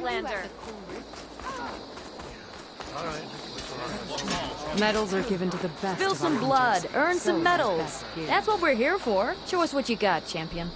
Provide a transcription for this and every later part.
Outlander. Medals are given to the best. Spill of our some blood, hunters. earn So some is medals. best gear. That's what we're here for. Show us what you got, champion.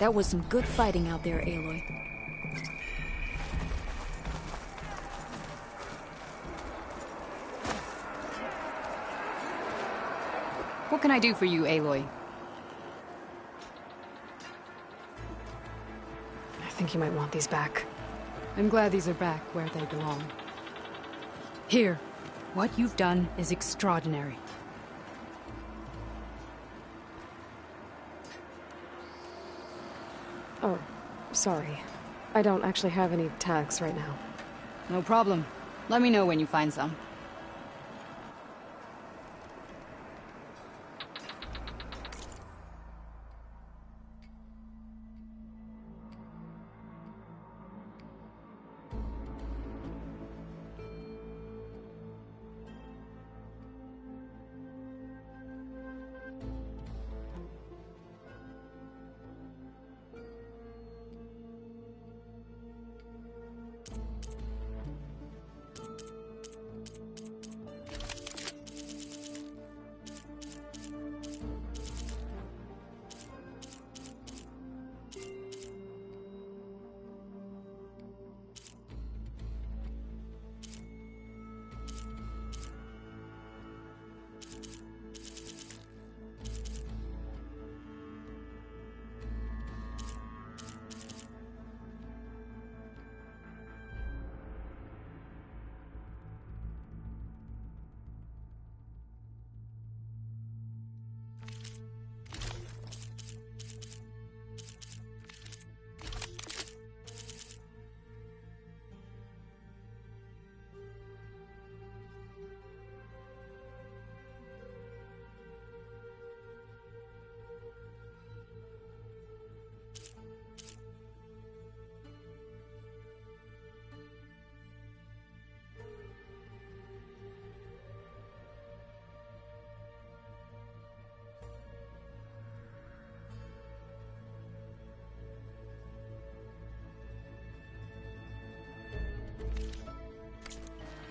That was some good fighting out there, Aloy. What can I do for you, Aloy? I think you might want these back. I'm glad these are back where they belong. Here, what you've done is extraordinary. Oh, sorry. I don't actually have any tags right now. No problem. Let me know when you find some.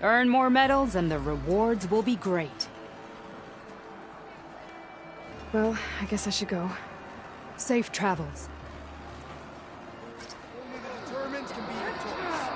Earn more medals and the rewards will be great. Well, I guess I should go. Safe travels. Germans can be victorious.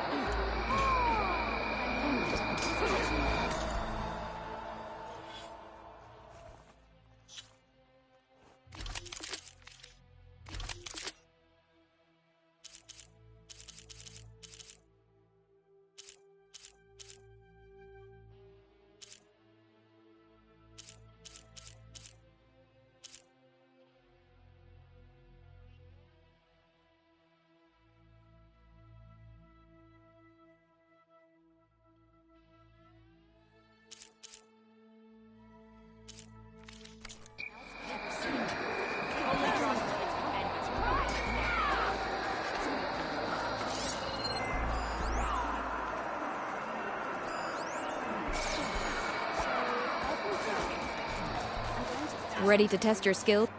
Ready to test your skill?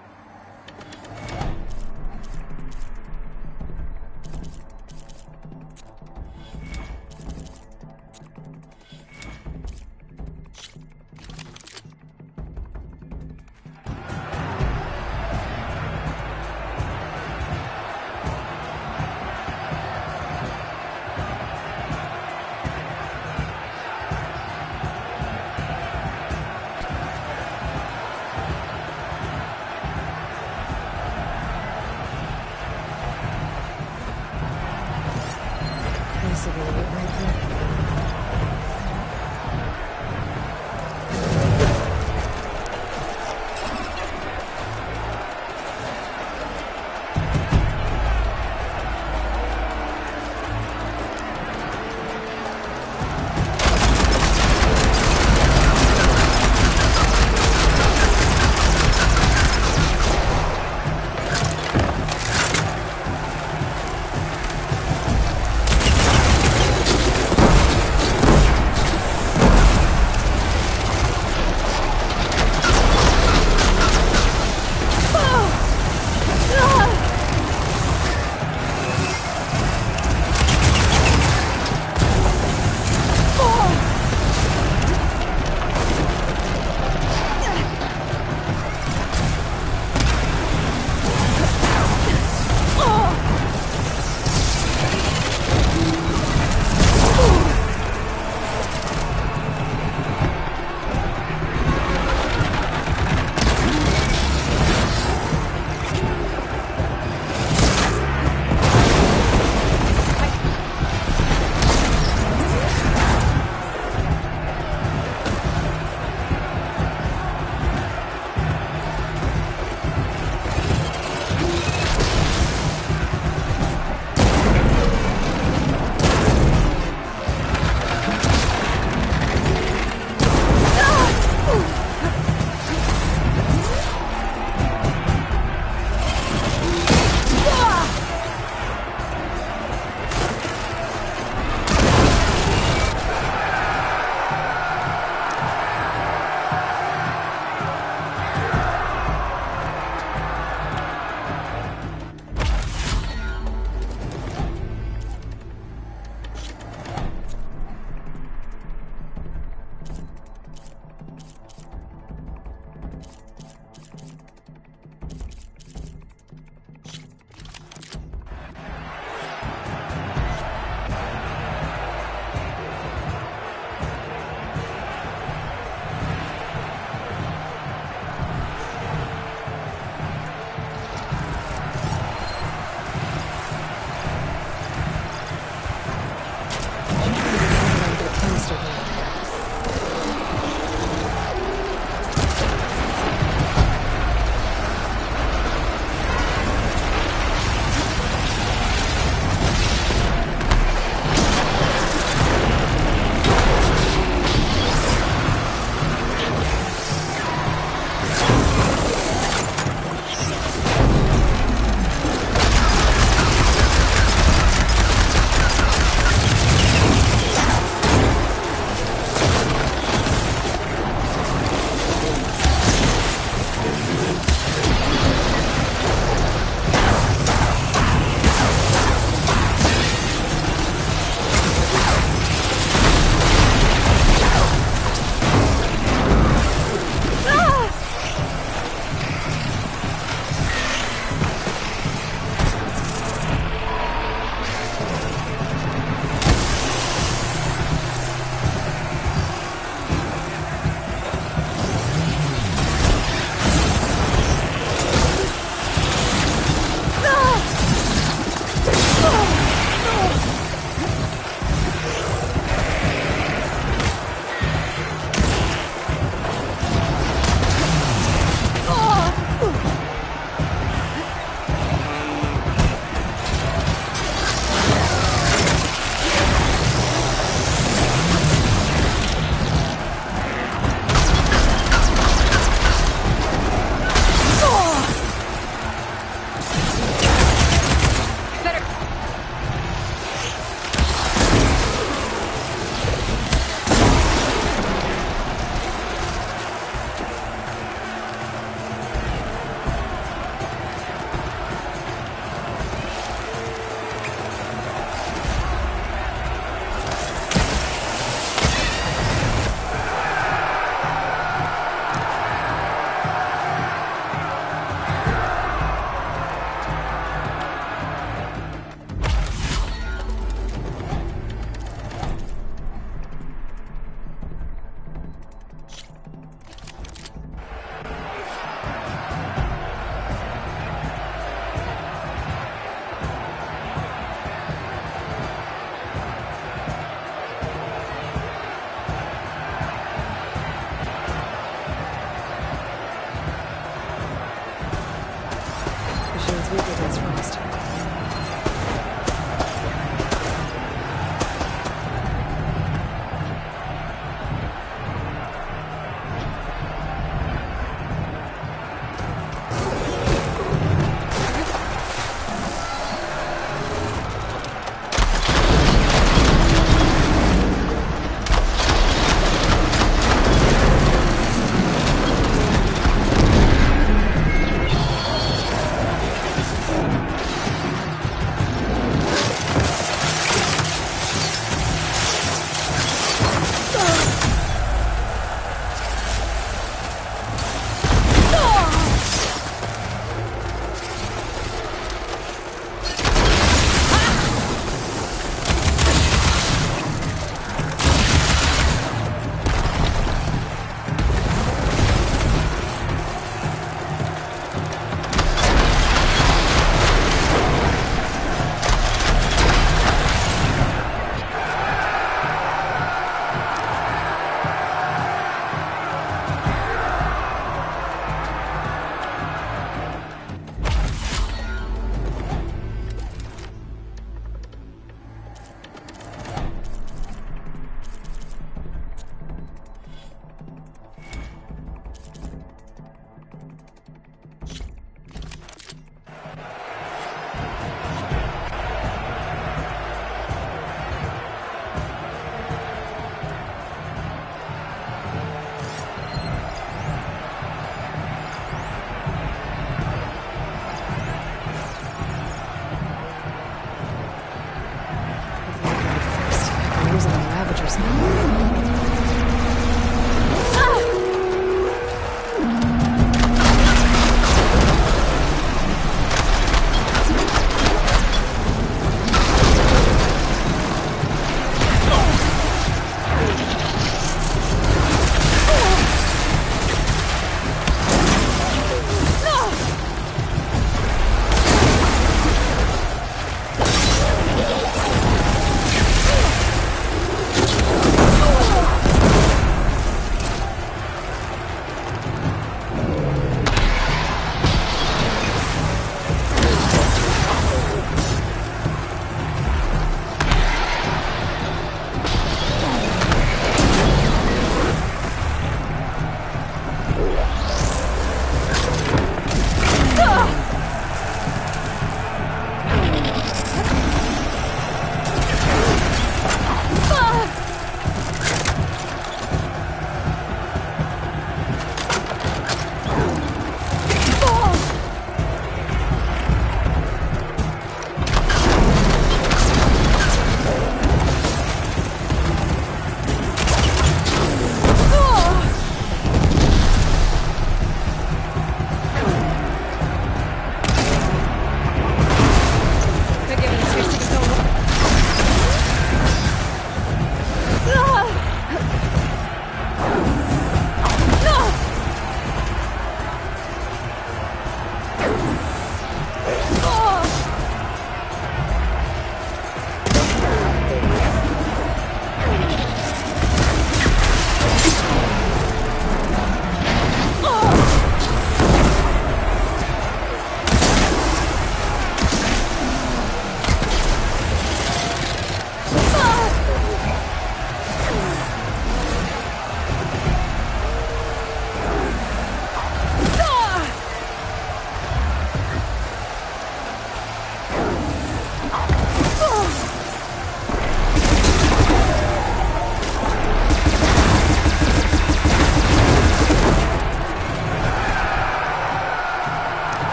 as we did as Frost.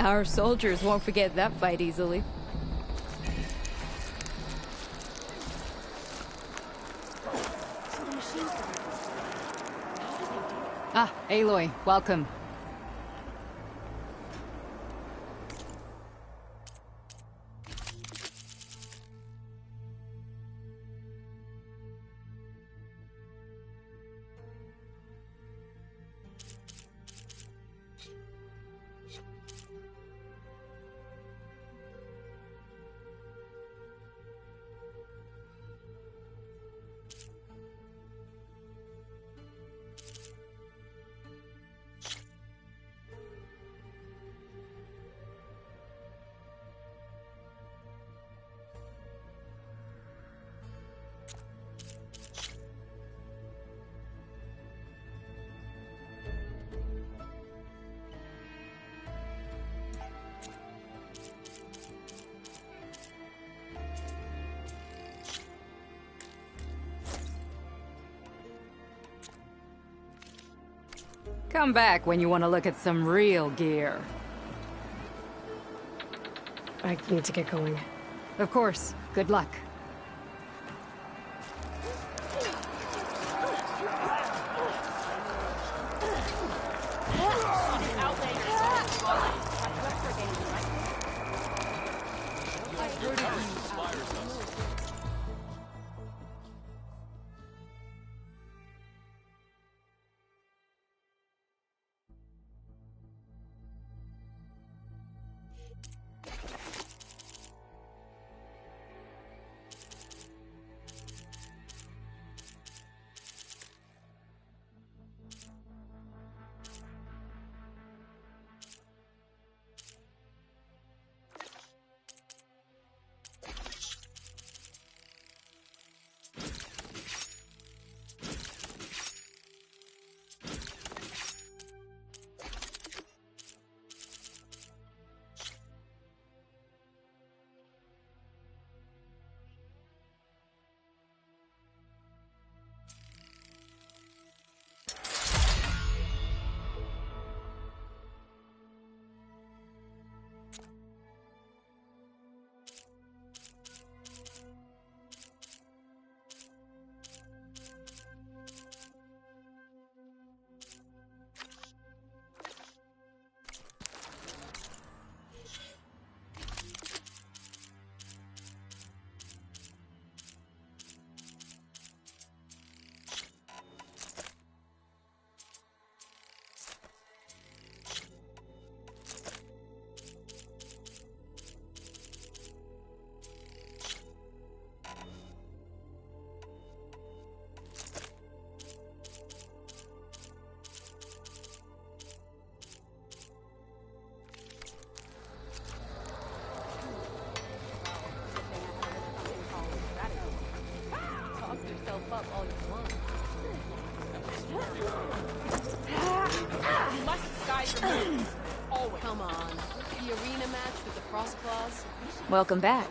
Our soldiers won't forget that fight easily. Ah, Aloy, welcome. Come back when you want to look at some real gear. I need to get going. Of course. Good luck. Come on. The arena match with the Frost Claws? Welcome back.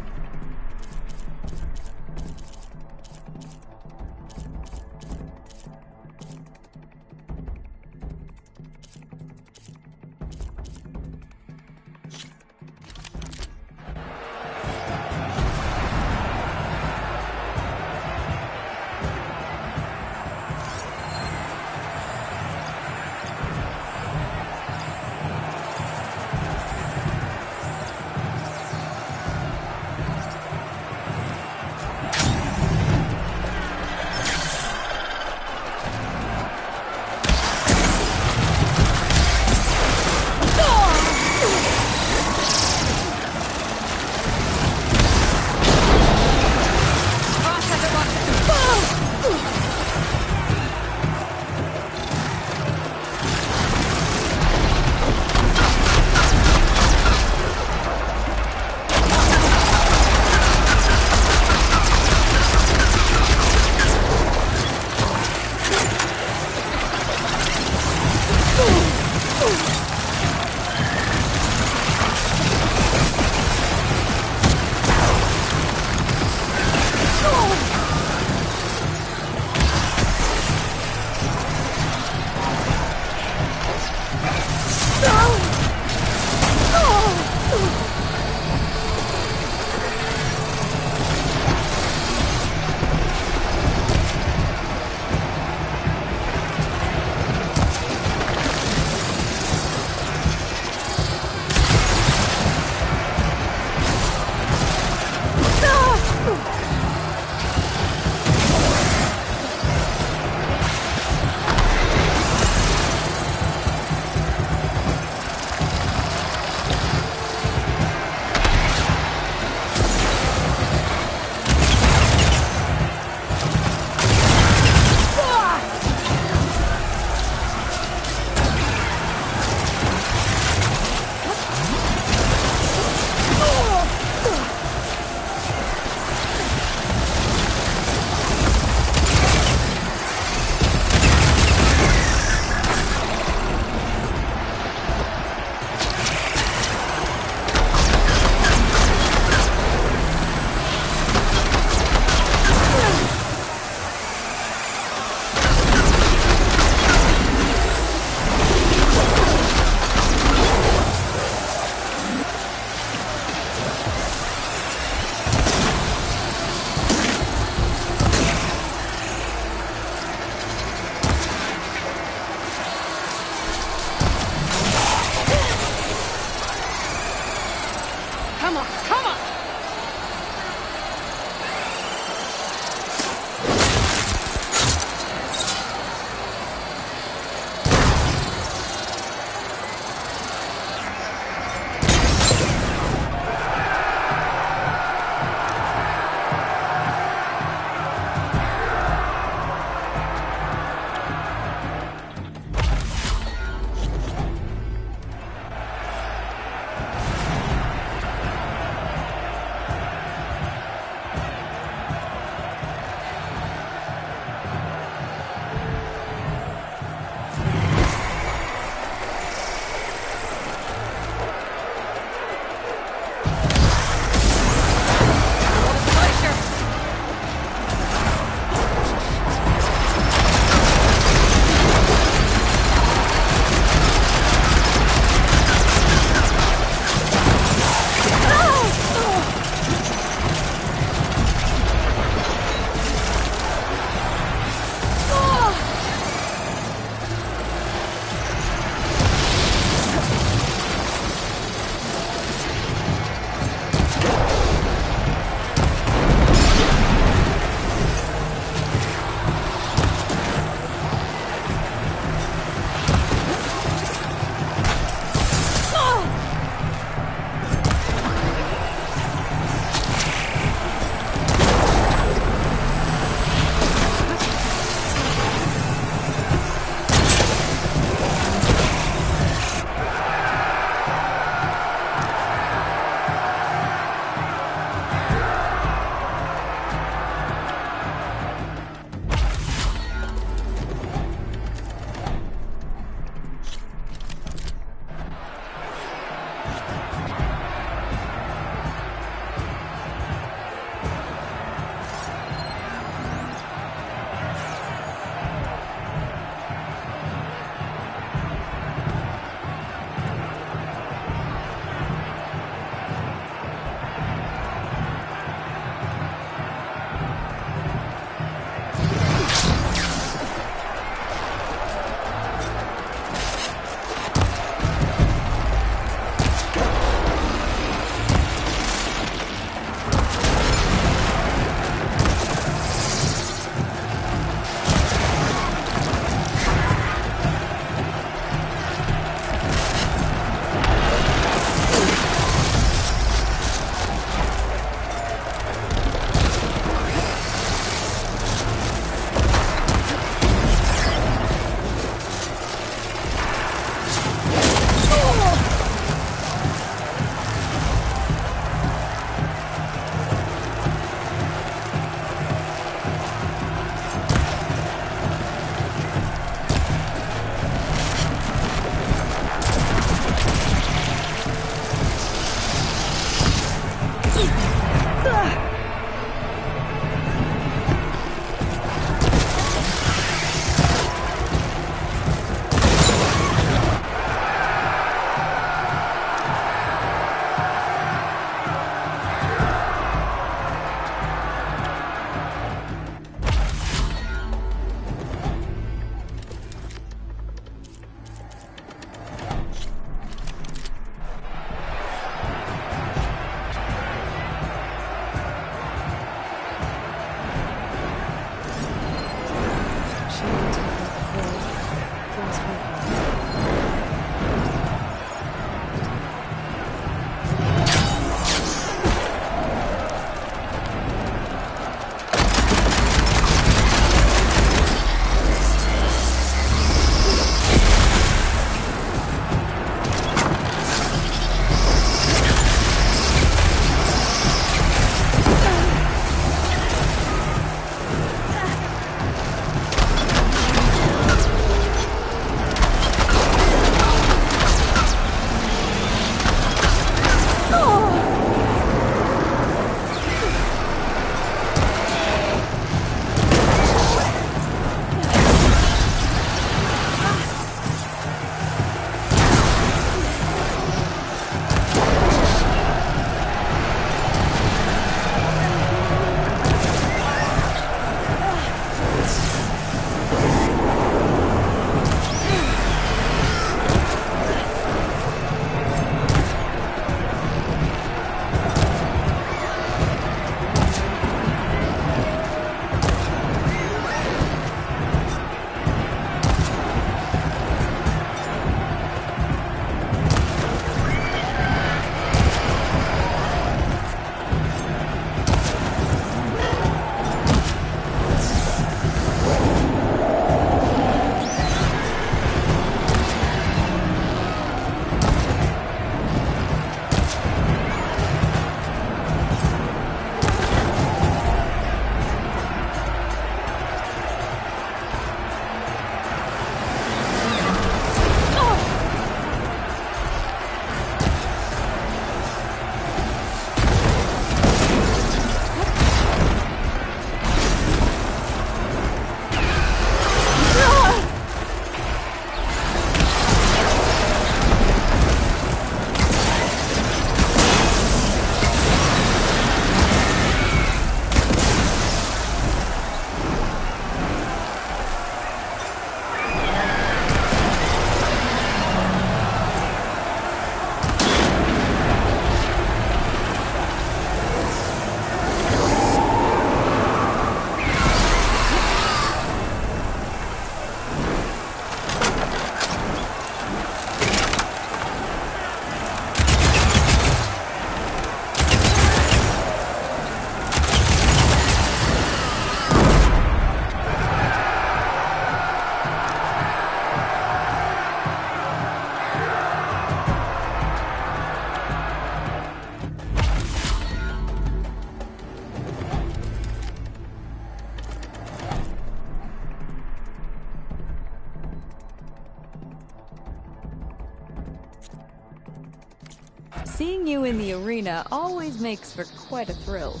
Seeing you in the arena always makes for quite a thrill.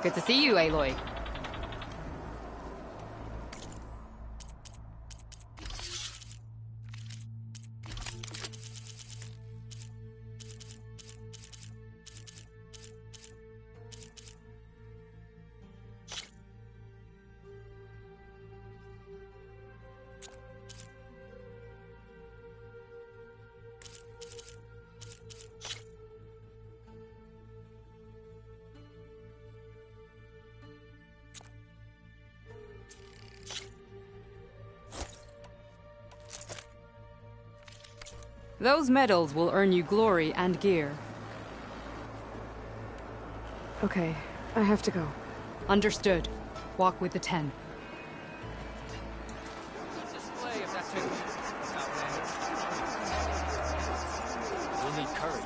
Good to see you, Aloy. Those medals will earn you glory and gear. Okay, I have to go. Understood. Walk with the 10. Display of that technique. You'll need courage.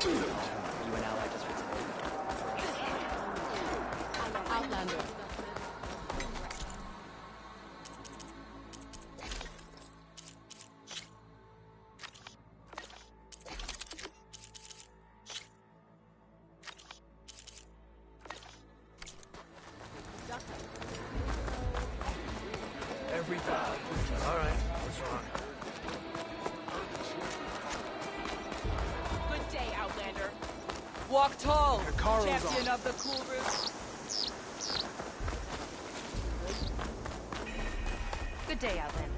You and Ally just Outlander. everything. All right, what's wrong? Good day, Outlander. Walk tall, Hikaru's champion on. of the cool room. Good day, Outlander.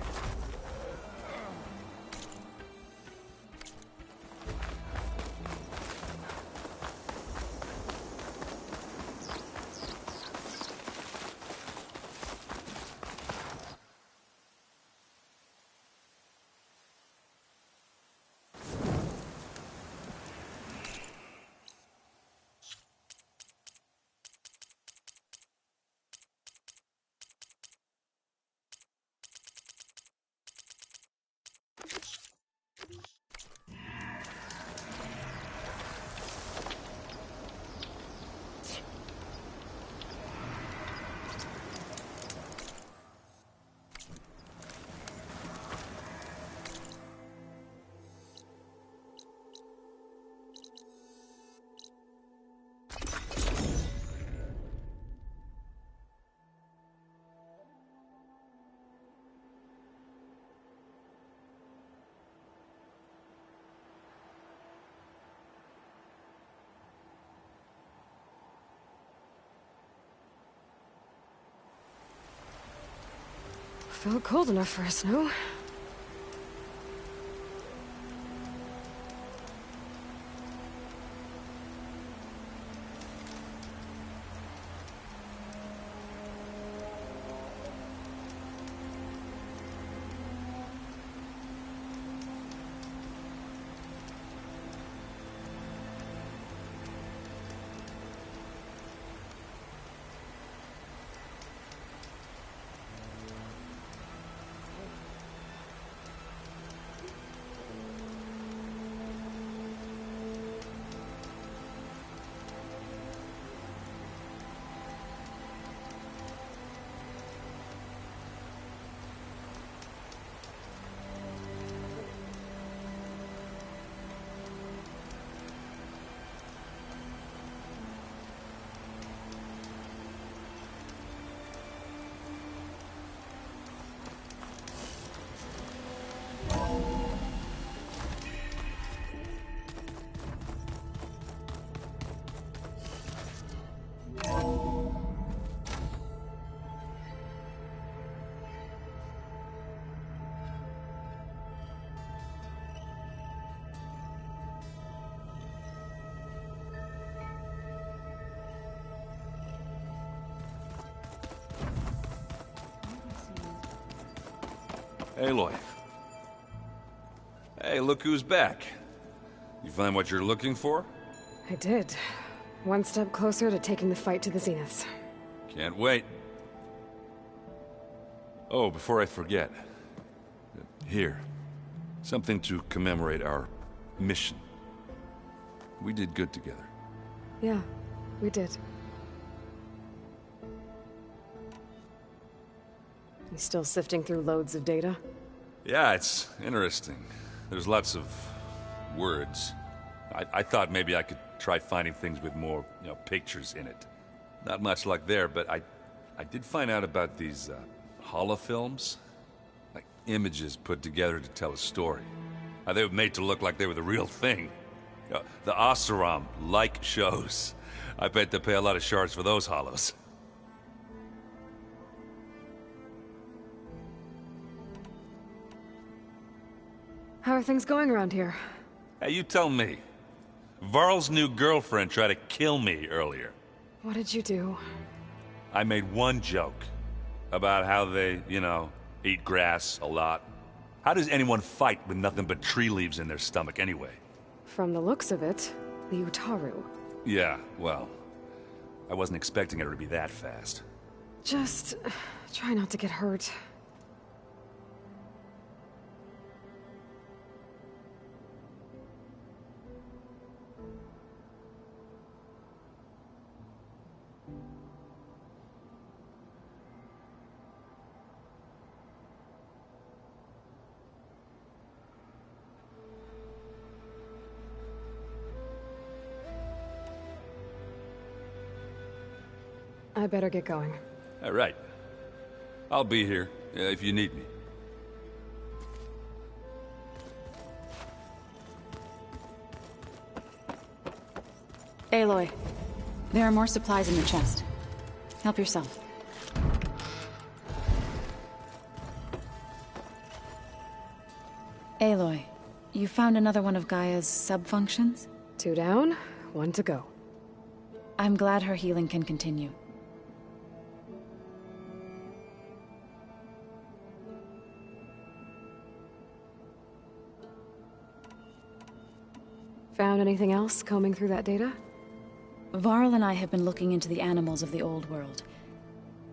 Felt cold enough for a snow. Aloy. Hey, look who's back. You find what you're looking for? I did. One step closer to taking the fight to the Zeniths. Can't wait. Oh, before I forget. Here. Something to commemorate our mission. We did good together. Yeah, we did. You still sifting through loads of data? Yeah, it's interesting. There's lots of words. I thought maybe I could try finding things with more, pictures in it. Not much luck there, but I did find out about these holofilms. Like images put together to tell a story. They were made to look like they were the real thing. The Oseram-like shows. I bet they pay a lot of shards for those holos. How are things going around here? Hey, you tell me. Varl's new girlfriend tried to kill me earlier. What did you do? I made one joke about how they, eat grass a lot. How does anyone fight with nothing but tree leaves in their stomach anyway? From the looks of it, the Utaru. Yeah, well, I wasn't expecting her to be that fast. Just try not to get hurt. I better get going. All right. I'll be here if you need me. Aloy, there are more supplies in the chest. Help yourself. Aloy, you found another one of Gaia's sub-functions? 2 down, 1 to go. I'm glad her healing can continue. Found anything else combing through that data? Varl and I have been looking into the animals of the old world.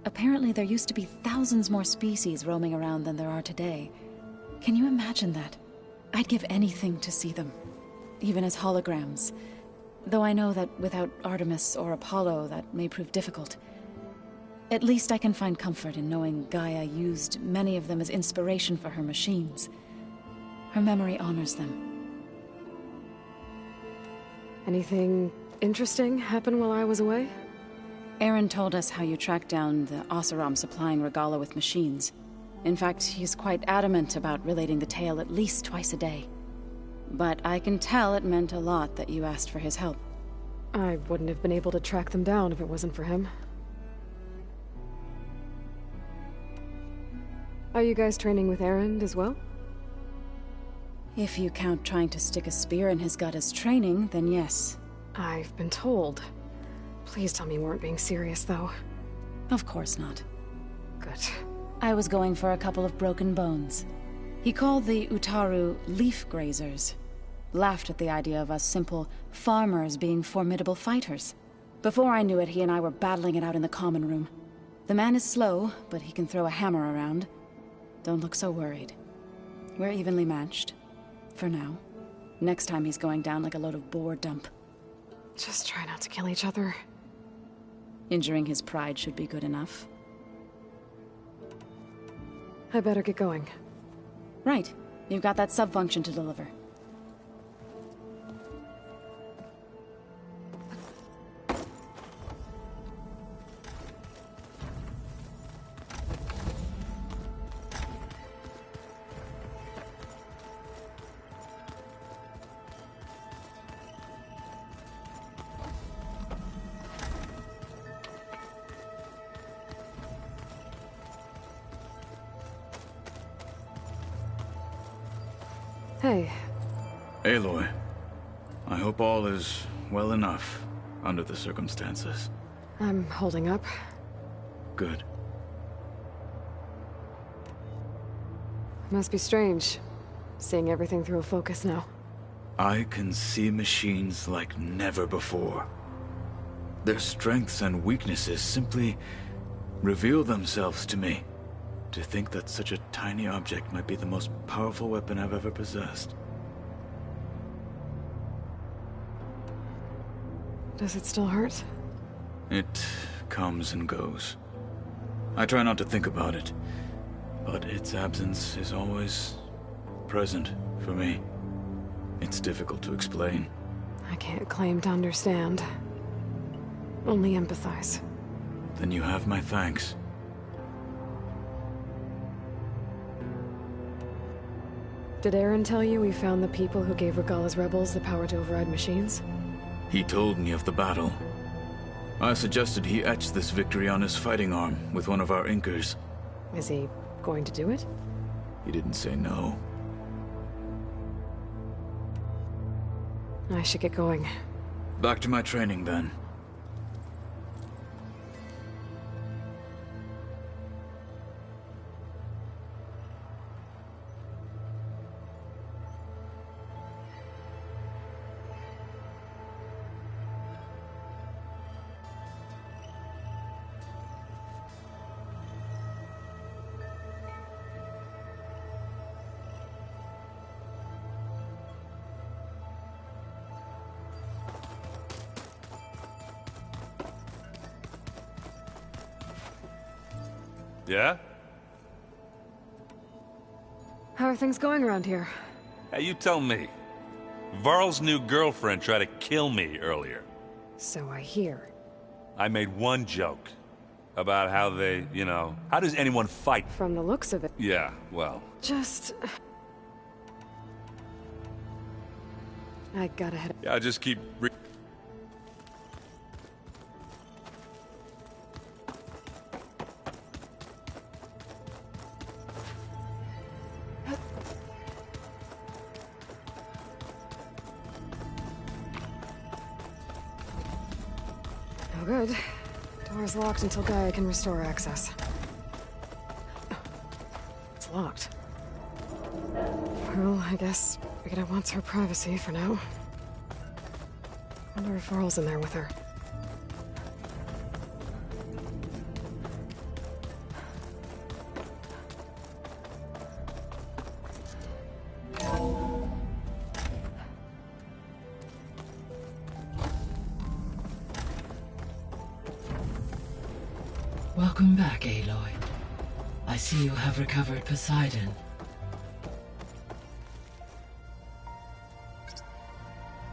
Apparently there used to be thousands more species roaming around than there are today. Can you imagine that? I'd give anything to see them, even as holograms. Though I know that without Artemis or Apollo, that may prove difficult. At least I can find comfort in knowing Gaia used many of them as inspiration for her machines. Her memory honors them. Anything interesting happen while I was away? Aaron told us how you tracked down the Oseram supplying Regalla with machines. In fact, he's quite adamant about relating the tale at least twice a day. But I can tell it meant a lot that you asked for his help. I wouldn't have been able to track them down if it wasn't for him. Are you guys training with Aaron as well? If you count trying to stick a spear in his gut as training, then yes. I've been told. Please tell me you weren't being serious, though. Of course not. Good. I was going for a couple of broken bones. He called the Utaru leaf grazers. Laughed at the idea of us simple farmers being formidable fighters. Before I knew it, he and I were battling it out in the common room. The man is slow, but he can throw a hammer around. Don't look so worried. We're evenly matched. For now. Next time he's going down like a load of boar dump. Just try not to kill each other. Injuring his pride should be good enough. I better get going. Right. You've got that sub-function to deliver. Hey. Aloy, I hope all is well enough under the circumstances. I'm holding up. Good. Must be strange, seeing everything through a focus now. I can see machines like never before. Their strengths and weaknesses simply reveal themselves to me. To think that such a tiny object might be the most powerful weapon I've ever possessed. Does it still hurt? It comes and goes. I try not to think about it, but its absence is always present for me. It's difficult to explain. I can't claim to understand. Only empathize. Then you have my thanks. Did Aaron tell you we found the people who gave Regalla's rebels the power to override machines? He told me of the battle. I suggested he etch this victory on his fighting arm with one of our inkers. Is he going to do it? He didn't say no. I should get going. Back to my training then. Yeah? How are things going around here? Hey, you tell me. Varl's new girlfriend tried to kill me earlier. So I hear. I made one joke. About how they, you know... How does anyone fight? From the looks of it. Yeah, well... Just... I gotta head... Yeah, I just keep... No good. Door's locked until Gaia can restore access. It's locked. Well, I guess Rita wants her privacy for now. Wonder if Varl's in there with her. Welcome back, Aloy. I see you have recovered Poseidon.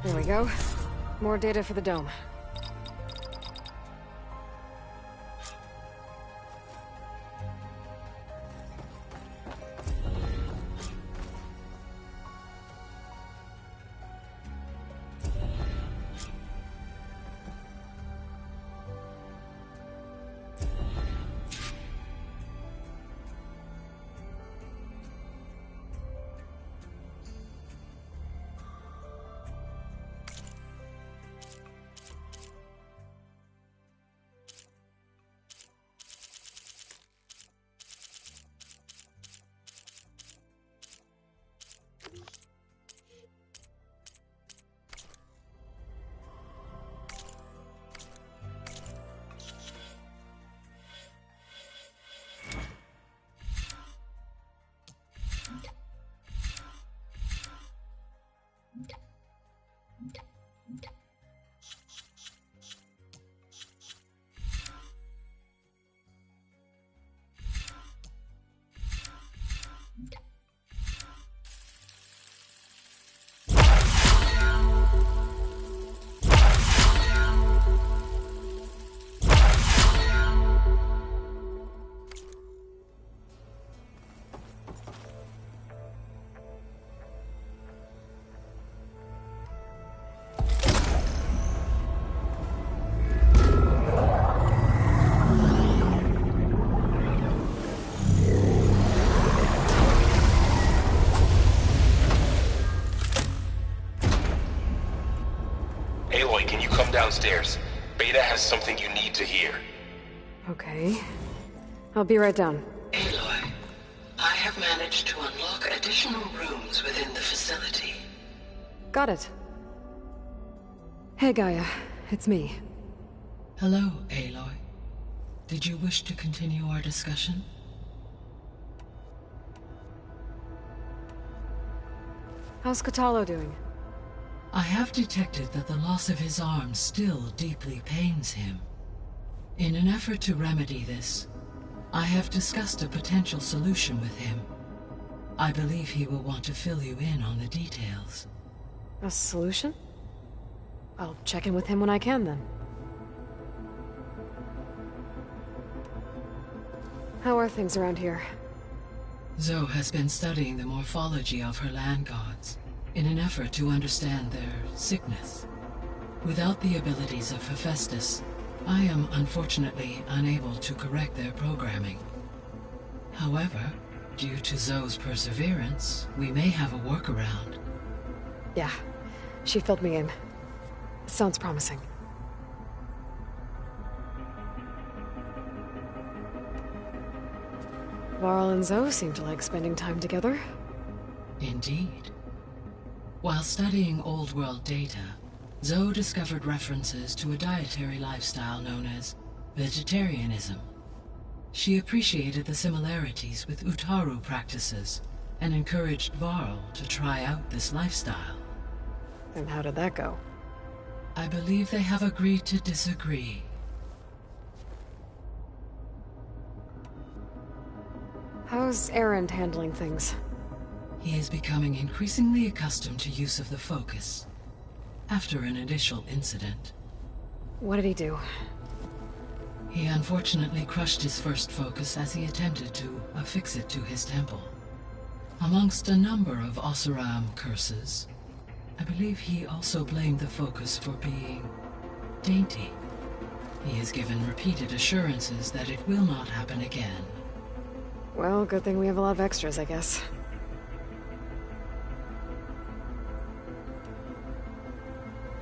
There we go. More data for the dome. Aloy, can you come downstairs? Beta has something you need to hear. Okay. I'll be right down. Aloy, I have managed to unlock additional rooms within the facility. Got it. Hey, Gaia. It's me. Hello, Aloy. Did you wish to continue our discussion? How's Kotallo doing? I have detected that the loss of his arm still deeply pains him. In an effort to remedy this, I have discussed a potential solution with him. I believe he will want to fill you in on the details. A solution? I'll check in with him when I can, then. How are things around here? Zoe has been studying the morphology of her land gods in an effort to understand their sickness. Without the abilities of Hephaestus, I am unfortunately unable to correct their programming. However, due to Zoe's perseverance, we may have a workaround. Yeah, she filled me in. Sounds promising. Varl and Zoe seem to like spending time together. Indeed. While studying Old World data, Zoe discovered references to a dietary lifestyle known as vegetarianism. She appreciated the similarities with Utaru practices and encouraged Varl to try out this lifestyle. And how did that go? I believe they have agreed to disagree. How's Erend handling things? He is becoming increasingly accustomed to use of the focus, after an initial incident. What did he do? He unfortunately crushed his first focus as he attempted to affix it to his temple. Amongst a number of Oseram curses, I believe he also blamed the focus for being dainty. He has given repeated assurances that it will not happen again. Well, good thing we have a lot of extras, I guess.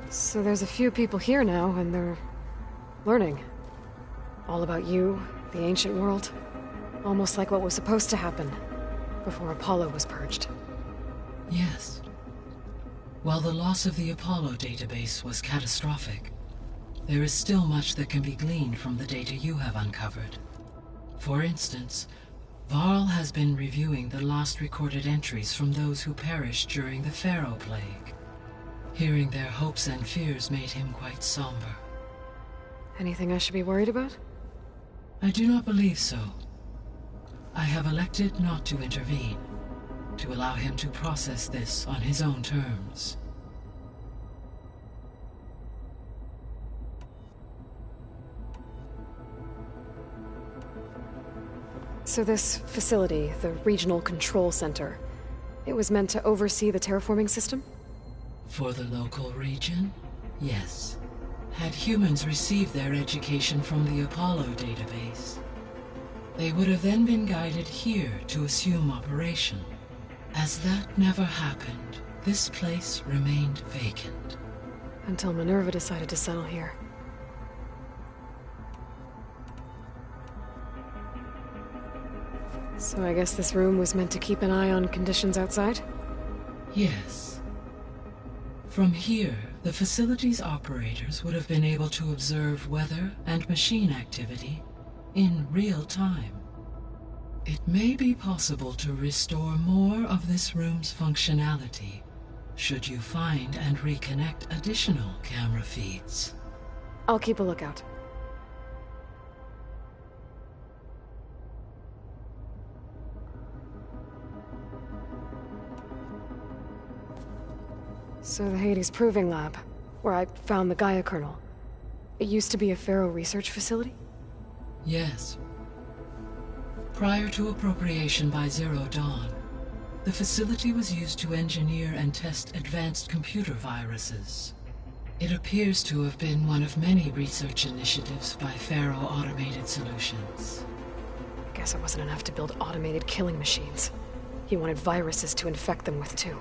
So there's a few people here now, and they're learning. All about you, the ancient world. Almost like what was supposed to happen before Apollo was purged. Yes. While the loss of the Apollo database was catastrophic, there is still much that can be gleaned from the data you have uncovered. For instance, Varl has been reviewing the last recorded entries from those who perished during the Pharaoh Plague. Hearing their hopes and fears made him quite somber. Anything I should be worried about? I do not believe so. I have elected not to intervene, to allow him to process this on his own terms. So this facility, the Regional Control Center, it was meant to oversee the terraforming system? For the local region, yes. Had humans received their education from the Apollo database, they would have then been guided here to assume operation. As that never happened, this place remained vacant. Until Minerva decided to settle here. So I guess this room was meant to keep an eye on conditions outside? Yes. From here, the facility's operators would have been able to observe weather and machine activity in real time. It may be possible to restore more of this room's functionality, should you find and reconnect additional camera feeds. I'll keep a lookout. So the Hades Proving Lab, where I found the Gaia kernel, it used to be a Pharaoh research facility? Yes. Prior to appropriation by Zero Dawn, the facility was used to engineer and test advanced computer viruses. It appears to have been one of many research initiatives by Pharaoh Automated Solutions. Guess it wasn't enough to build automated killing machines. He wanted viruses to infect them with, too.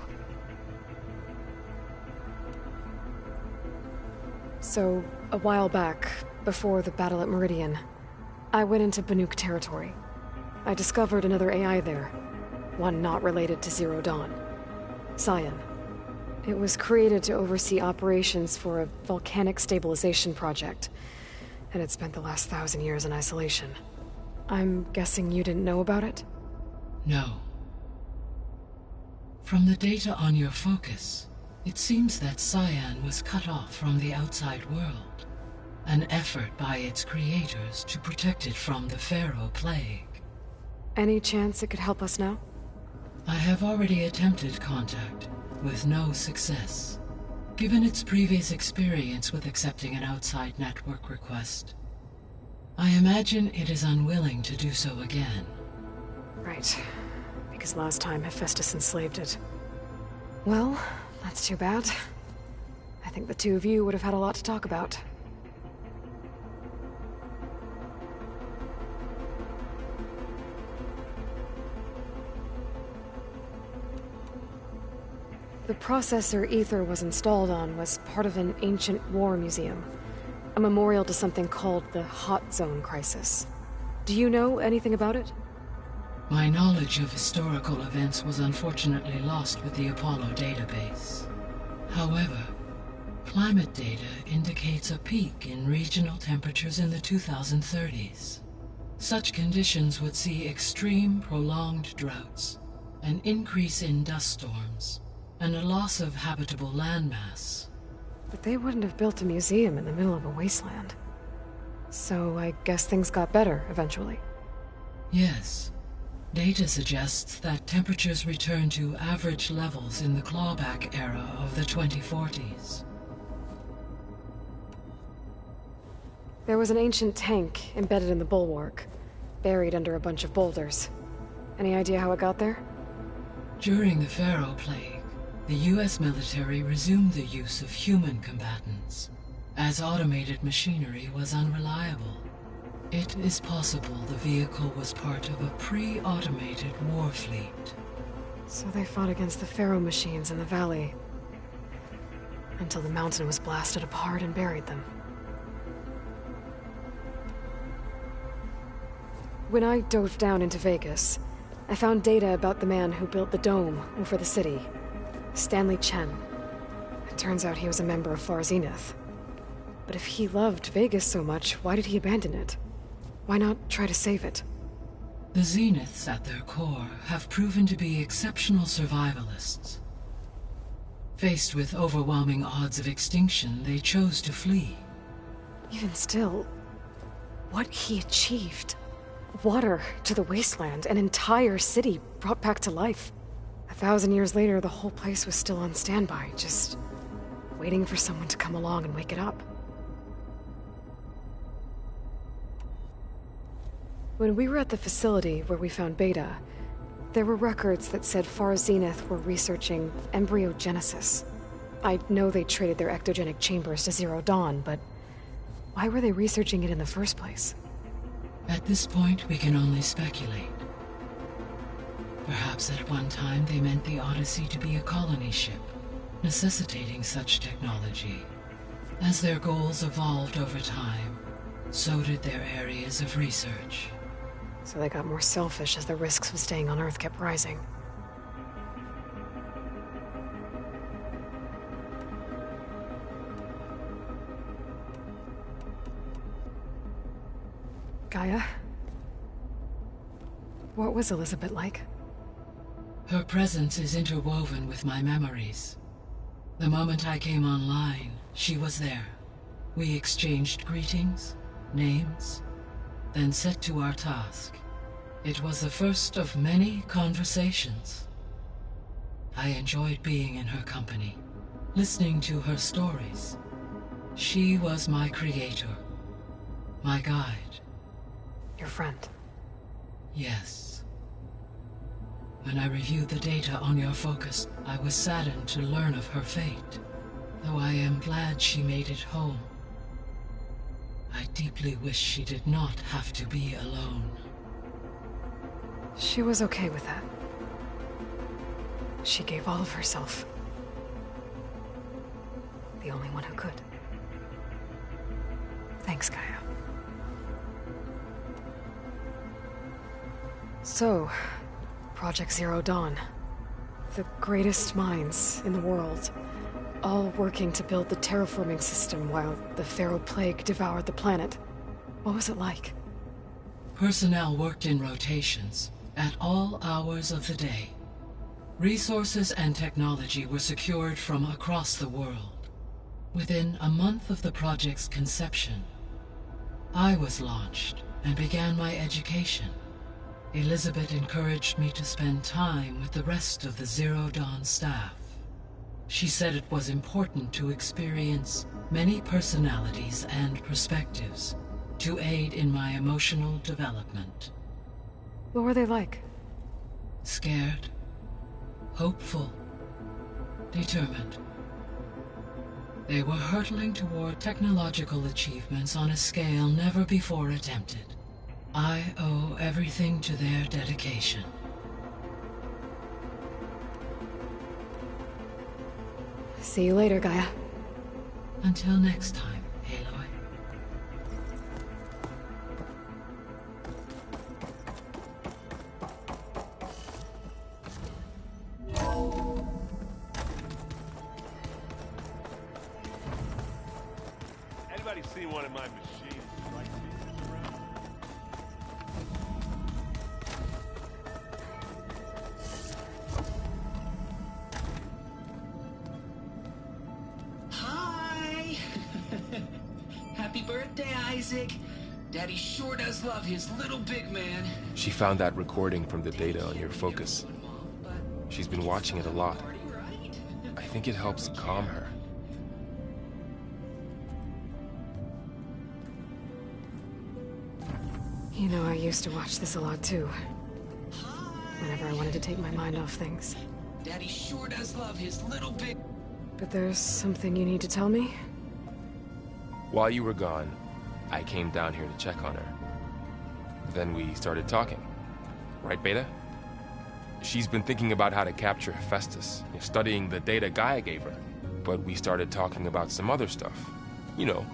So, a while back, before the battle at Meridian, I went into Banuk territory. I discovered another AI there, one not related to Zero Dawn. Cyan. It was created to oversee operations for a volcanic stabilization project, and it spent the last 1,000 years in isolation. I'm guessing you didn't know about it? No. From the data on your focus, it seems that Cyan was cut off from the outside world, an effort by its creators to protect it from the Pharaoh Plague. Any chance it could help us now? I have already attempted contact, with no success. Given its previous experience with accepting an outside network request, I imagine it is unwilling to do so again. Right. Because last time Hephaestus enslaved it. Well, that's too bad. I think the two of you would have had a lot to talk about. The processor Ether was installed on was part of an ancient war museum. A memorial to something called the Hot Zone Crisis. Do you know anything about it? My knowledge of historical events was unfortunately lost with the Apollo database. However, climate data indicates a peak in regional temperatures in the 2030s. Such conditions would see extreme, prolonged droughts, an increase in dust storms, and a loss of habitable landmass. But they wouldn't have built a museum in the middle of a wasteland. So I guess things got better eventually. Yes. Data suggests that temperatures returned to average levels in the clawback era of the 2040s. There was an ancient tank embedded in the bulwark, buried under a bunch of boulders. Any idea how it got there? During the Pharaoh Plague, the US military resumed the use of human combatants, as automated machinery was unreliable. It is possible the vehicle was part of a pre-automated war fleet. So they fought against the Pharaoh machines in the valley, until the mountain was blasted apart and buried them. When I dove down into Vegas, I found data about the man who built the dome over the city, Stanley Chen. It turns out he was a member of Far Zenith. But if he loved Vegas so much, why did he abandon it? Why not try to save it? The Zeniths at their core have proven to be exceptional survivalists. Faced with overwhelming odds of extinction, they chose to flee. Even still, what he achieved. Water to the wasteland, an entire city brought back to life. 1,000 years later, the whole place was still on standby, just waiting for someone to come along and wake it up. When we were at the facility where we found Beta, there were records that said Far Zenith were researching embryogenesis. I know they traded their ectogenic chambers to Zero Dawn, but why were they researching it in the first place? At this point, we can only speculate. Perhaps at one time they meant the Odyssey to be a colony ship, necessitating such technology. As their goals evolved over time, so did their areas of research. So they got more selfish as the risks of staying on Earth kept rising. Gaia? What was Elizabeth like? Her presence is interwoven with my memories. The moment I came online, she was there. We exchanged greetings, names, then set to our task. It was the first of many conversations. I enjoyed being in her company, listening to her stories. She was my creator, my guide. Your friend? Yes. When I reviewed the data on your focus, I was saddened to learn of her fate, though I am glad she made it home. I deeply wish she did not have to be alone. She was okay with that. She gave all of herself. The only one who could. Thanks, Gaia. So, Project Zero Dawn. The greatest minds in the world, all working to build the terraforming system while the Pharaoh Plague devoured the planet. What was it like? Personnel worked in rotations, at all hours of the day. Resources and technology were secured from across the world. Within a month of the project's conception, I was launched and began my education. Elizabeth encouraged me to spend time with the rest of the Zero Dawn staff. She said it was important to experience many personalities and perspectives to aid in my emotional development. What were they like? Scared, hopeful, determined. They were hurtling toward technological achievements on a scale never before attempted. I owe everything to their dedication. See you later, Gaia. Until next time, Aloy. Anybody seen one of my machines like these around? Hi! Happy birthday, Isaac. Daddy sure does love his little big man. She found that recording from the data on your focus. She's been watching it a lot. I think it helps calm her. You know, I used to watch this a lot too. Whenever I wanted to take my mind off things. Daddy sure does love his little big... But there's something you need to tell me? While you were gone, I came down here to check on her. Then we started talking. Right, Beta? She's been thinking about how to capture Hephaestus, studying the data Gaia gave her. But we started talking about some other stuff. You know,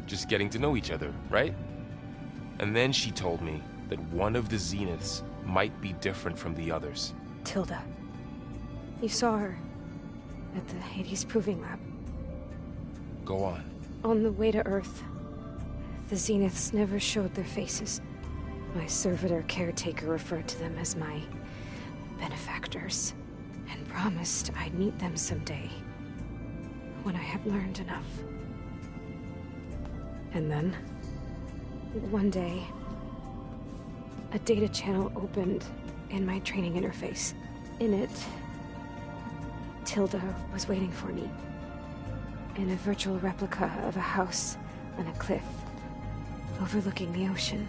just getting to know each other, right? And then she told me that one of the Zeniths might be different from the others. Tilda. You saw her at the Hades Proving Lab. Go on. On the way to Earth, the Zeniths never showed their faces. My servitor caretaker referred to them as my benefactors, and promised I'd meet them someday, when I had learned enough. And then, one day, a data channel opened in my training interface. In it, Tilda was waiting for me, in a virtual replica of a house on a cliff, overlooking the ocean.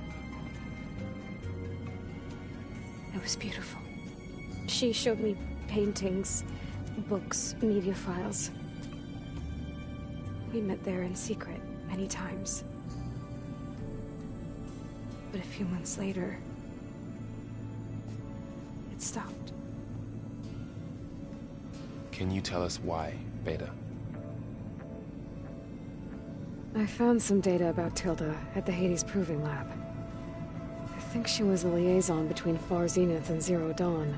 It was beautiful. She showed me paintings, books, media files. We met there in secret many times. But a few months later, it stopped. Can you tell us why, Beta? I found some data about Tilda at the Hades Proving Lab. I think she was the liaison between Far Zenith and Zero Dawn.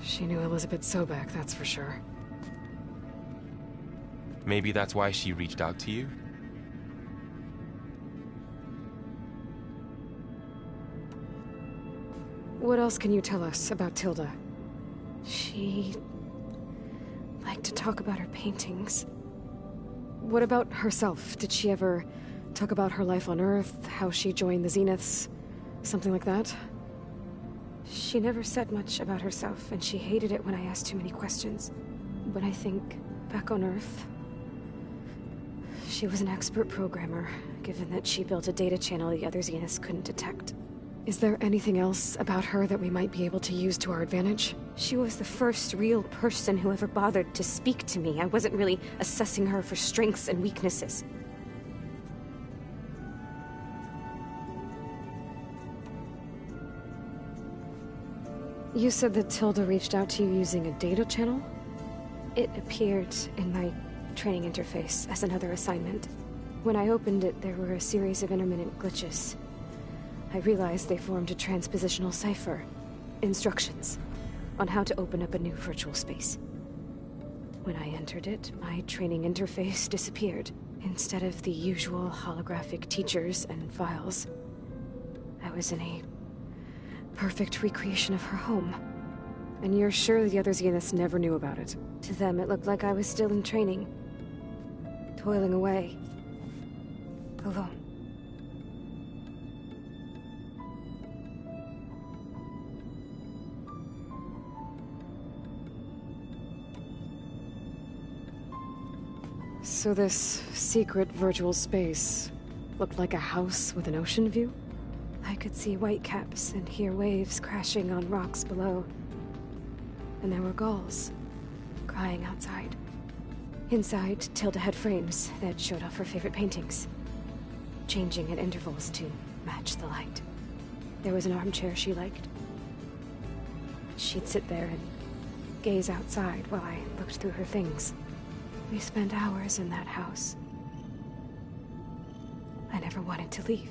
She knew Elizabeth Sobek, that's for sure. Maybe that's why she reached out to you? What else can you tell us about Tilda? She liked to talk about her paintings. What about herself? Did she ever talk about her life on Earth, how she joined the Zeniths, something like that? She never said much about herself, and she hated it when I asked too many questions. But I think, back on Earth, she was an expert programmer, given that she built a data channel the other Zeniths couldn't detect. Is there anything else about her that we might be able to use to our advantage? She was the first real person who ever bothered to speak to me. I wasn't really assessing her for strengths and weaknesses. You said that Tilda reached out to you using a data channel? It appeared in my training interface as another assignment. When I opened it, there were a series of intermittent glitches. I realized they formed a transpositional cipher. Instructions on how to open up a new virtual space. When I entered it, my training interface disappeared. Instead of the usual holographic teachers and files, I was in a perfect recreation of her home. And you're sure the other Zeniths never knew about it? To them, it looked like I was still in training. Toiling away. Alone. So this secret virtual space looked like a house with an ocean view? I could see whitecaps and hear waves crashing on rocks below. And there were gulls crying outside. Inside, Tilda had frames that showed off her favorite paintings, changing at intervals to match the light. There was an armchair she liked. She'd sit there and gaze outside while I looked through her things. We spent hours in that house. I never wanted to leave.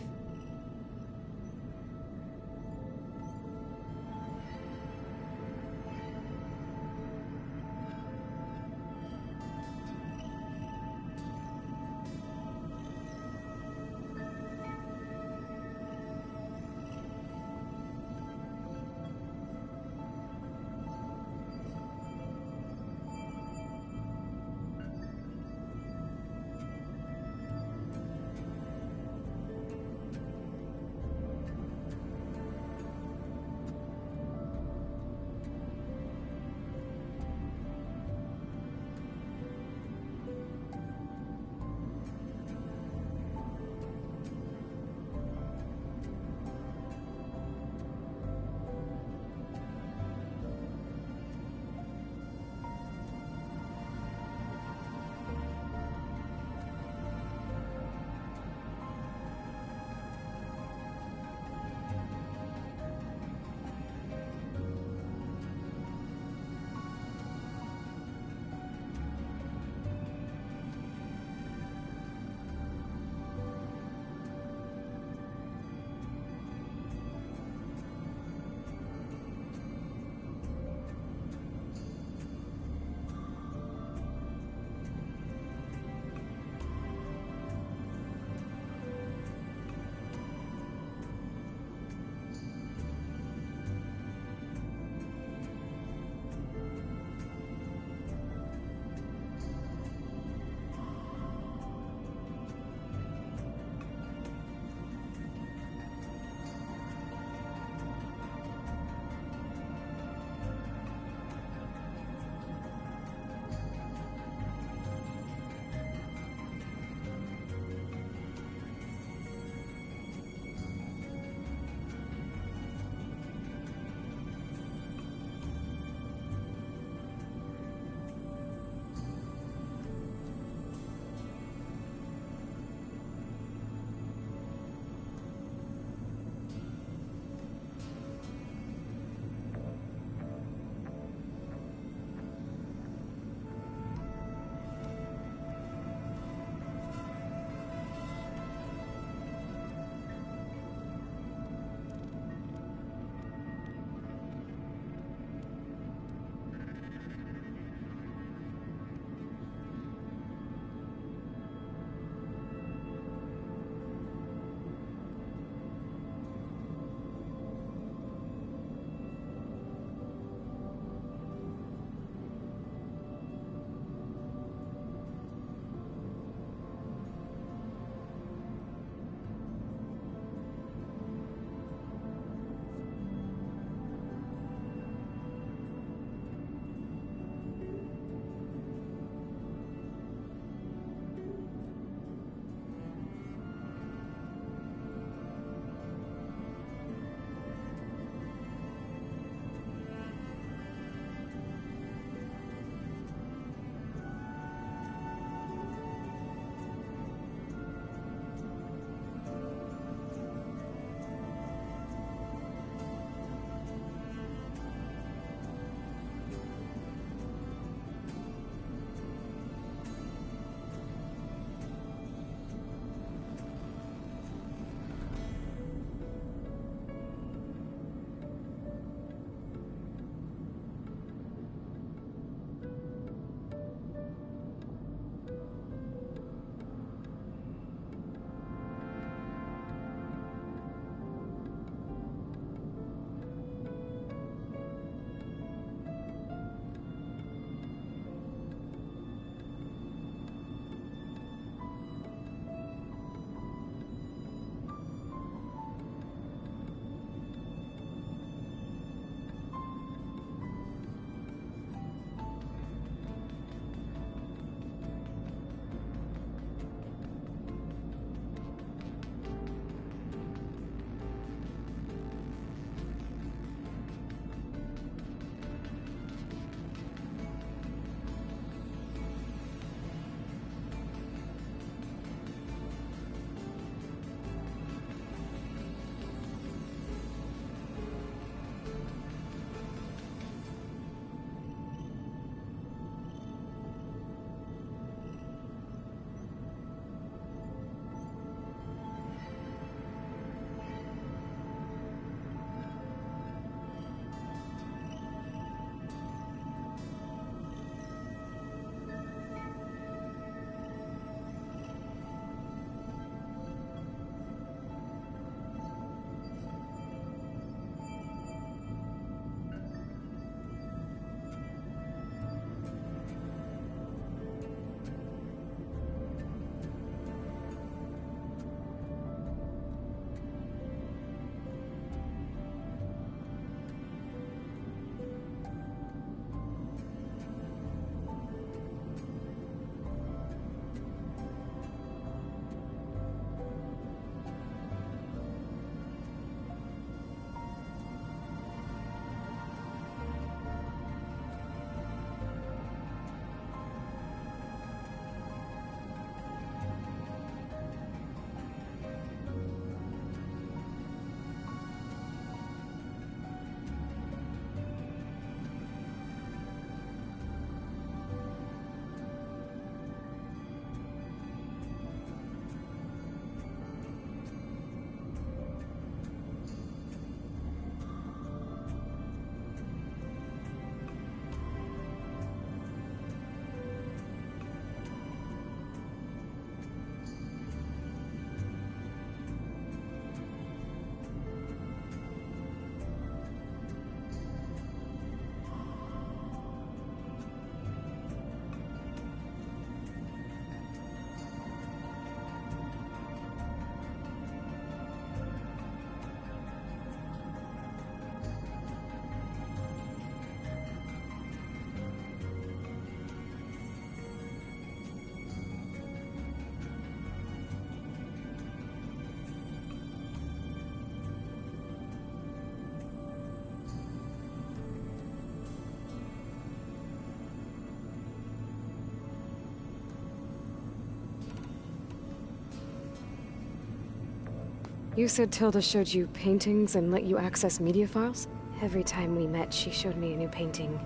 You said Tilda showed you paintings and let you access media files? Every time we met, she showed me a new painting.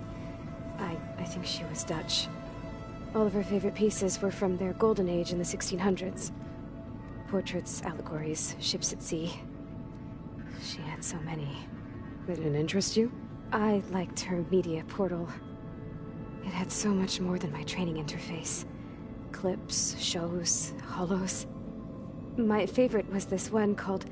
I think she was Dutch. All of her favorite pieces were from their golden age in the 1600s. Portraits, allegories, ships at sea. She had so many. They didn't interest you? I liked her media portal. It had so much more than my training interface. Clips, shows, holos. My favorite was this one called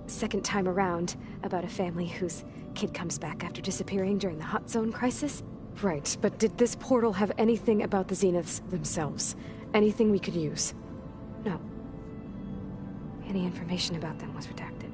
Second Time Around, about a family whose kid comes back after disappearing during the Hot Zone crisis. Right, but did this portal have anything about the Zeniths themselves? Anything we could use? No. Any information about them was redacted.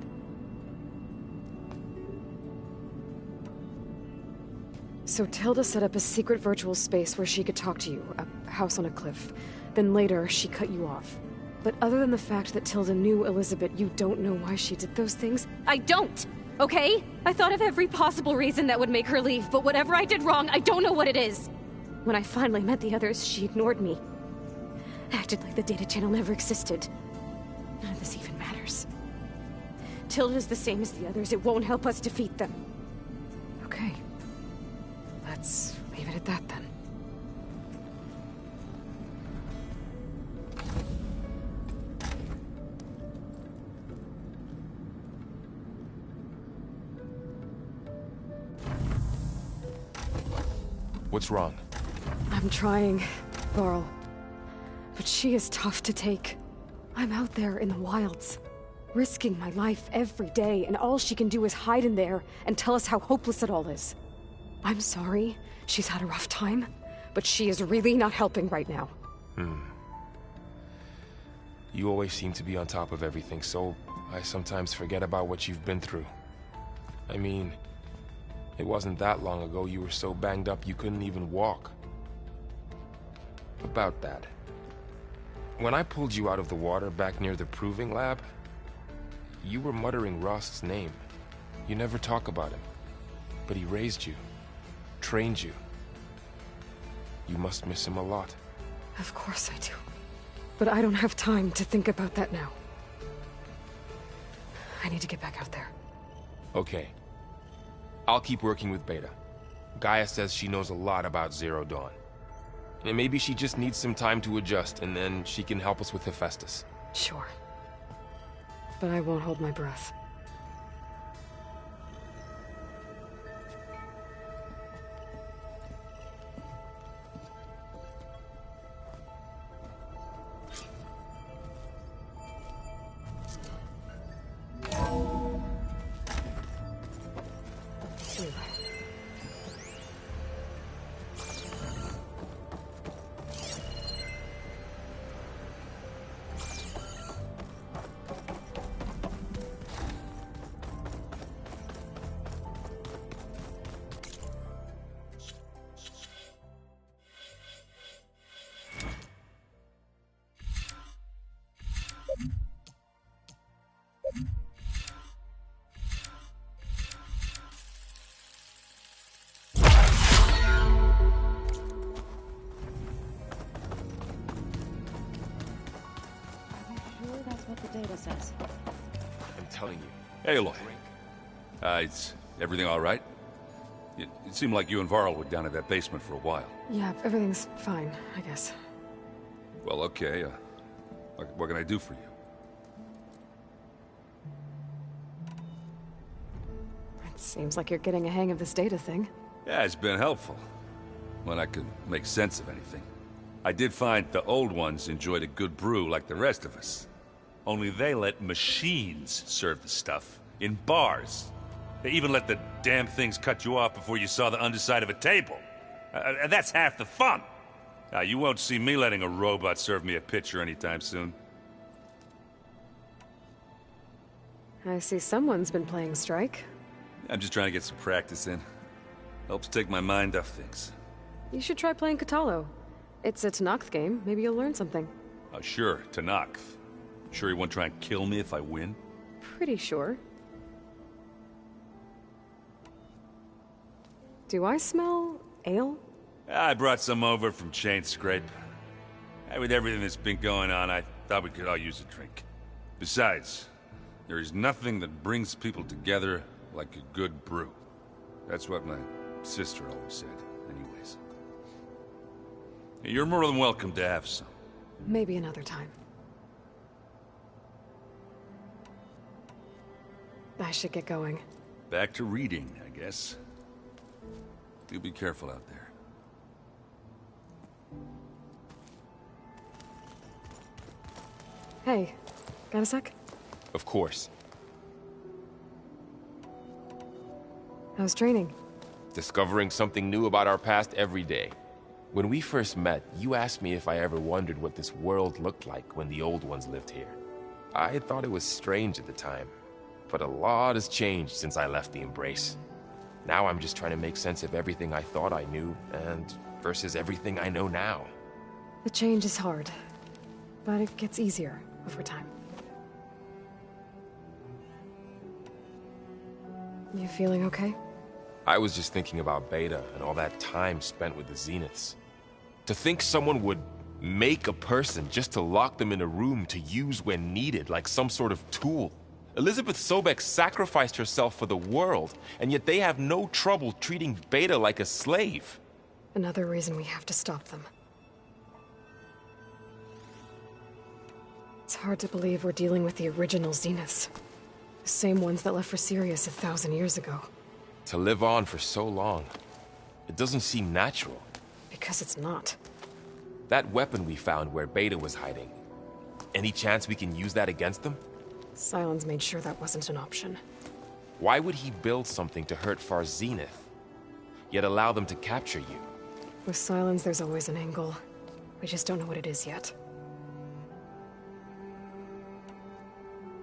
So Tilda set up a secret virtual space where she could talk to you, a house on a cliff. Then later, she cut you off. But other than the fact that Tilda knew Elizabeth, you don't know why she did those things? I don't! Okay? I thought of every possible reason that would make her leave, but whatever I did wrong, I don't know what it is. When I finally met the others, she ignored me. Acted like the data channel never existed. None of this even matters. Tilda's the same as the others. It won't help us defeat them. Okay. Let's leave it at that, then. What's wrong? I'm trying, Varl. But she is tough to take. I'm out there in the wilds, risking my life every day, and all she can do is hide in there and tell us how hopeless it all is. I'm sorry, she's had a rough time, but she is really not helping right now. You always seem to be on top of everything, so I sometimes forget about what you've been through. I mean, it wasn't that long ago you were so banged up you couldn't even walk. About that. When I pulled you out of the water back near the proving lab, you were muttering Rost's name. You never talk about him. But he raised you, trained you. You must miss him a lot. Of course I do. But I don't have time to think about that now. I need to get back out there. Okay. I'll keep working with Beta. Gaia says she knows a lot about Zero Dawn. And maybe she just needs some time to adjust, and then she can help us with Hephaestus. Sure. But I won't hold my breath. Data says. I'm telling you. Hey, Aloy. Is everything all right? It seemed like you and Varl were down at that basement for a while. Yeah, everything's fine, I guess. Well, okay. What can I do for you? It seems like you're getting a hang of this data thing. Yeah, it's been helpful. When I could make sense of anything. I did find the old ones enjoyed a good brew like the rest of us. Only they let machines serve the stuff in bars. They even let the damn things cut you off before you saw the underside of a table. And that's half the fun. Now, you won't see me letting a robot serve me a pitcher anytime soon. I see someone's been playing Strike. I'm just trying to get some practice in. Helps take my mind off things. You should try playing Katalo. It's a Tenakth game. Maybe you'll learn something. Sure, Tenakth. Sure he won't try and kill me if I win? Pretty sure. Do I smell ale? I brought some over from Chain Scrape. With everything that's been going on, I thought we could all use a drink. Besides, There is nothing that brings people together like a good brew. That's what my sister always said, anyways. You're more than welcome to have some. Maybe another time. I should get going. Back to reading, I guess. You be careful out there. Hey, got a sec? Of course. How's training? Discovering something new about our past every day. When we first met, you asked me if I ever wondered what this world looked like when the old ones lived here. I thought it was strange at the time, but a lot has changed since I left the Embrace. Now I'm just trying to make sense of everything I thought I knew, and versus everything I know now. The change is hard, but it gets easier over time. You feeling okay? I was just thinking about Beta and all that time spent with the Zeniths. To think someone would make a person just to lock them in a room to use when needed, like some sort of tool. Elizabeth Sobek sacrificed herself for the world, and yet they have no trouble treating Beta like a slave. Another reason we have to stop them. It's hard to believe we're dealing with the original Zeniths. The same ones that left for Sirius 1,000 years ago. To live on for so long, it doesn't seem natural. Because it's not. That weapon we found where Beta was hiding, any chance we can use that against them? Sylens made sure that wasn't an option. Why would he build something to hurt Far Zenith, yet allow them to capture you? With Sylens, there's always an angle. We just don't know what it is yet.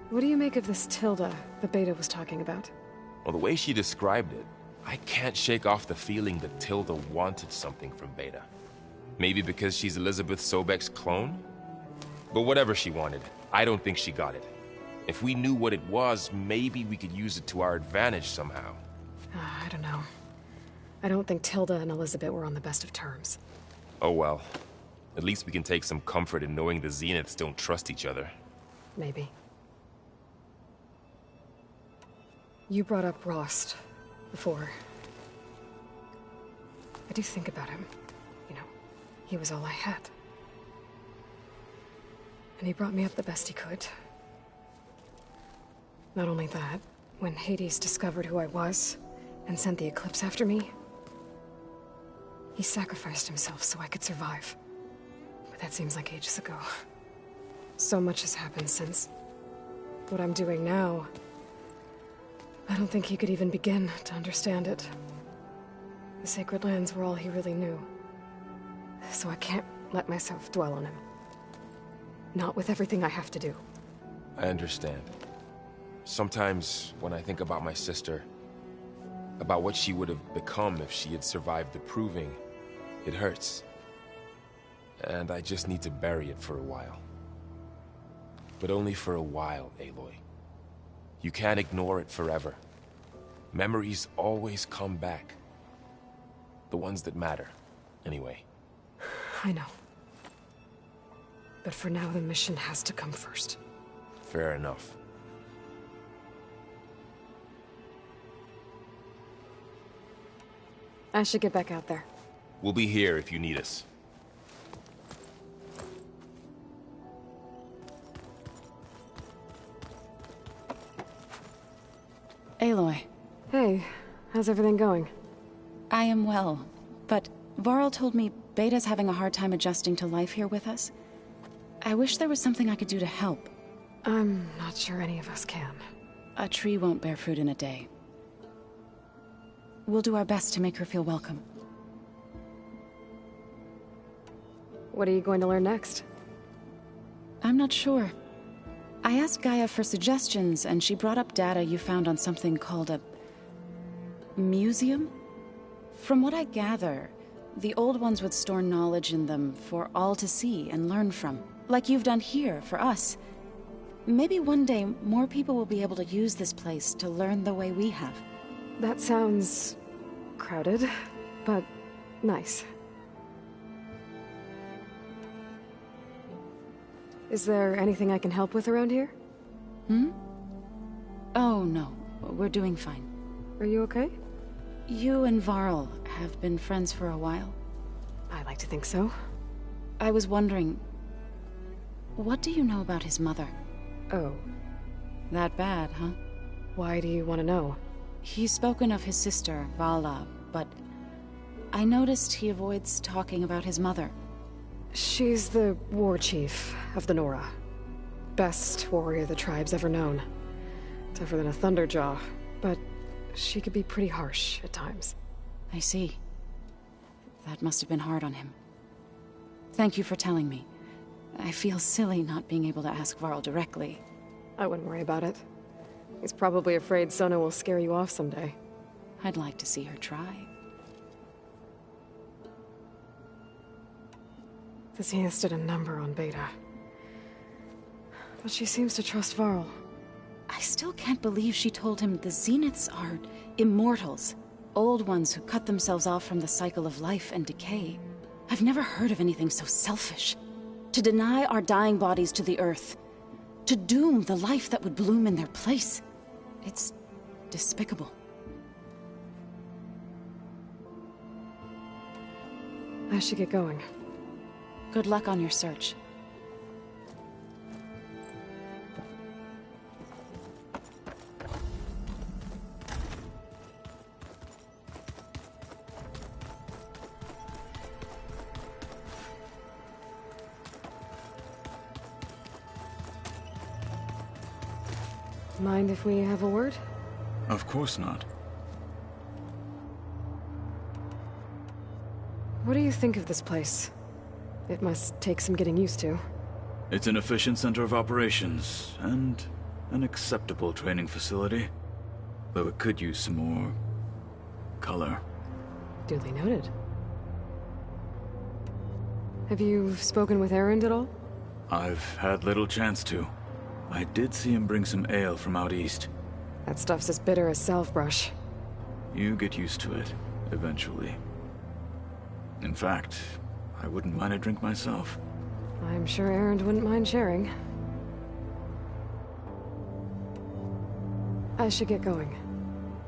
What do you make of this Tilda that Beta was talking about? Well, the way she described it, I can't shake off the feeling that Tilda wanted something from Beta. Maybe because she's Elizabeth Sobek's clone? But whatever she wanted, I don't think she got it. If we knew what it was, maybe we could use it to our advantage somehow. I don't know. I don't think Tilda and Elizabeth were on the best of terms. Oh well. At least we can take some comfort in knowing the Zeniths don't trust each other. Maybe. You brought up Rost before. I do think about him. You know, he was all I had. And he brought me up the best he could. Not only that, when Hades discovered who I was and sent the Eclipse after me, he sacrificed himself so I could survive. But that seems like ages ago. So much has happened since. What I'm doing now, I don't think he could even begin to understand it. The Sacred Lands were all he really knew. So I can't let myself dwell on him. Not with everything I have to do. I understand. Sometimes, when I think about my sister, about what she would have become if she had survived the Proving, it hurts. And I just need to bury it for a while. But only for a while, Aloy. You can't ignore it forever. Memories always come back. The ones that matter, anyway. I know. But for now, the mission has to come first. Fair enough. I should get back out there. We'll be here if you need us. Aloy. Hey, how's everything going? I am well, but Varl told me Beta's having a hard time adjusting to life here with us. I wish there was something I could do to help. I'm not sure any of us can. A tree won't bear fruit in a day. We'll do our best to make her feel welcome. What are you going to learn next? I'm not sure. I asked Gaia for suggestions, and she brought up data you found on something called a museum? From what I gather, the old ones would store knowledge in them for all to see and learn from, like you've done here for us. Maybe one day more people will be able to use this place to learn the way we have. That sounds crowded, but nice. Is there anything I can help with around here? Oh, no. We're doing fine. Are you okay? You and Varl have been friends for a while? I like to think so. I was wondering... what do you know about his mother? Oh. That bad, huh? Why do you want to know? He's spoken of his sister, Vala, but... I noticed he avoids talking about his mother. She's the war chief of the Nora. Best warrior the tribe's ever known. Tougher than a Thunderjaw, but she could be pretty harsh at times. I see. That must have been hard on him. Thank you for telling me. I feel silly not being able to ask Varl directly. I wouldn't worry about it. He's probably afraid Sona will scare you off someday. I'd like to see her try. The Zeniths did a number on Beta. But she seems to trust Varl. I still can't believe she told him the Zeniths are immortals. Old ones who cut themselves off from the cycle of life and decay. I've never heard of anything so selfish. To deny our dying bodies to the earth. To doom the life that would bloom in their place. It's despicable. I should get going. Good luck on your search. Mind if we have a word? Of course not. What do you think of this place? It must take some getting used to. It's an efficient center of operations, and an acceptable training facility. Though it could use some more... color. Duly noted. Have you spoken with Erend at all? I've had little chance to. I did see him bring some ale from out east. That stuff's as bitter as salve-brush. You get used to it, eventually. In fact, I wouldn't mind a drink myself. I'm sure Erend wouldn't mind sharing. I should get going.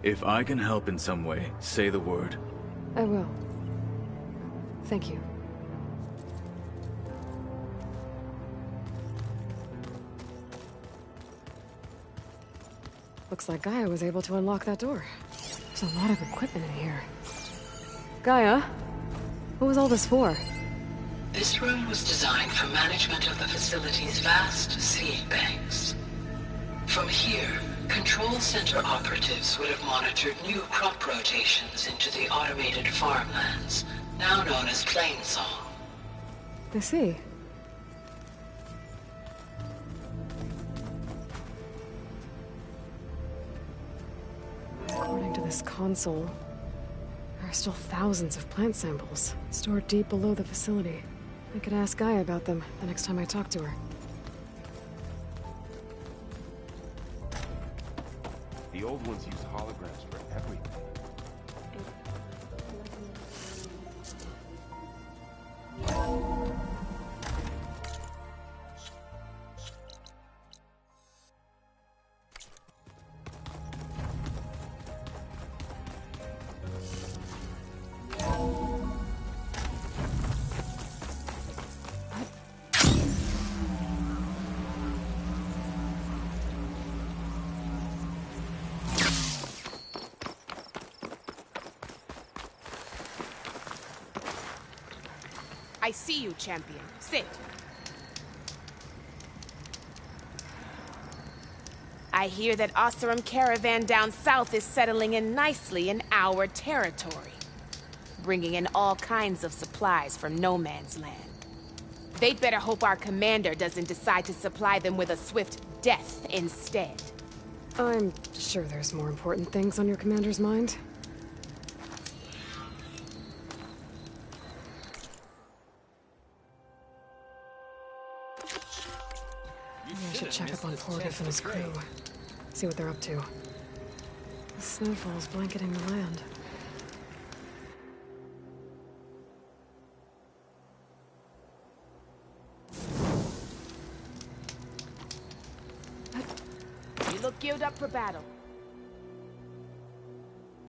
If I can help in some way, say the word. I will. Thank you. Looks like Gaia was able to unlock that door. There's a lot of equipment in here. Gaia? What was all this for? This room was designed for management of the facility's vast seed banks. From here, Control Center operatives would have monitored new crop rotations into the automated farmlands, now known as Plainsong. I see. According to this console, there are still thousands of plant samples stored deep below the facility. I could ask Gaia about them the next time I talk to her. The old ones used holograms for everything. I see you, champion. Sit. I hear that Oseram caravan down south is settling in nicely in our territory, bringing in all kinds of supplies from no man's land. They'd better hope our commander doesn't decide to supply them with a swift death instead. I'm sure there's more important things on your commander's mind. Maybe I should check up on Portiff and his crew. See what they're up to. The snowfall's blanketing the land. You look Geared up for battle.